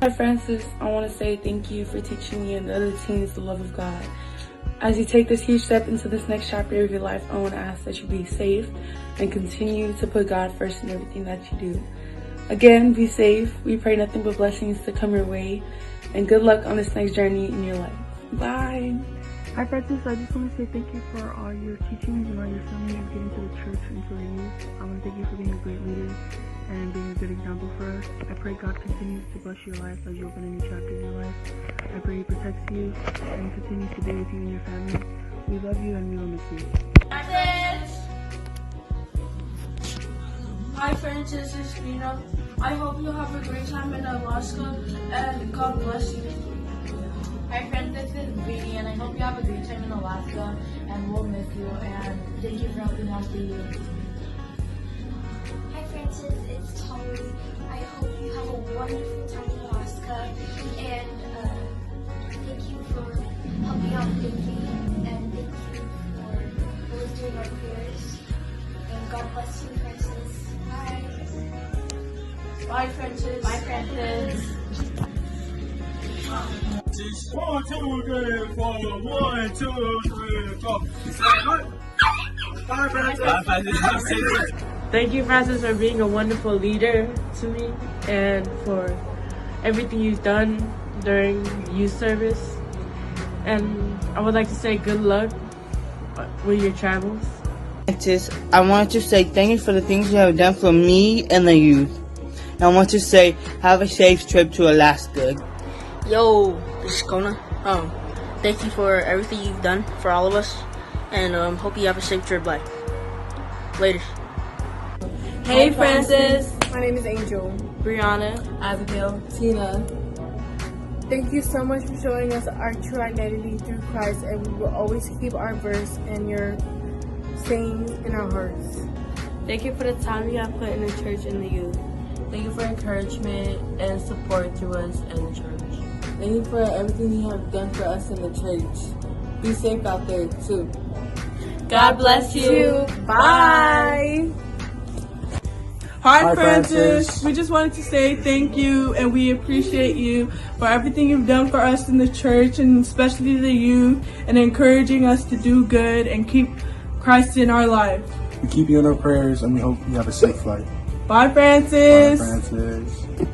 Hi Francis, I want to say thank you for teaching me and the other teens the love of God. As you take this huge step into this next chapter of your life, I want to ask that you be safe and continue to put God first in everything that you do. Again, be safe. We pray nothing but blessings to come your way, and good luck on this next journey in your life. Bye. Hi Francis, I just want to say thank you for all your teachings and all your showing me of getting to the church and to the youth. I want to thank you for being a great leader and being a good example for us. I pray God continues to bless your life as you open a new chapter in your life. I pray He protects you and continues to be with you and your family. We love you and we will miss you. Hi Francis, it's Nina. I hope you have a great time in Alaska and God bless you. Hi friends, this is Brady and I hope you have a great time in Alaska and we'll miss you and thank you for helping out the youth. Hi Francis, it's Tommy. I hope you have a wonderful time in Alaska and thank you for helping out with the youth and thank you for always doing our prayers. And God bless you, Francis. Bye. Bye Francis. Bye Francis. 1, 2, 3, 4. 1, 2, 3, 4. Say hi. Bye, Francis. Bye, Francis. Thank you, Francis, for being a wonderful leader to me and for everything you've done during youth service. And I would like to say good luck with your travels. Francis, I wanted to say thank you for the things you have done for me and the youth. And I want to say have a safe trip to Alaska. Yo, this is Kona. Thank you for everything you've done for all of us, and hope you have a safe trip. Bye. Later. Hey Francis. My name is Angel. Brianna. Abigail, Tina. Thank you so much for showing us our true identity through Christ, and we will always keep our verse and your sayings in our hearts. Thank you for the time you have put in the church and the youth. Thank you for encouragement and support through us and the church. Thank you for everything you have done for us in the church. Be safe out there too. God bless you. Bye. Hi Francis. We just wanted to say thank you and we appreciate you for everything you've done for us in the church and especially the youth and encouraging us to do good and keep Christ in our life. We keep you in our prayers and we hope you have a safe flight. Bye Francis. Bye Francis.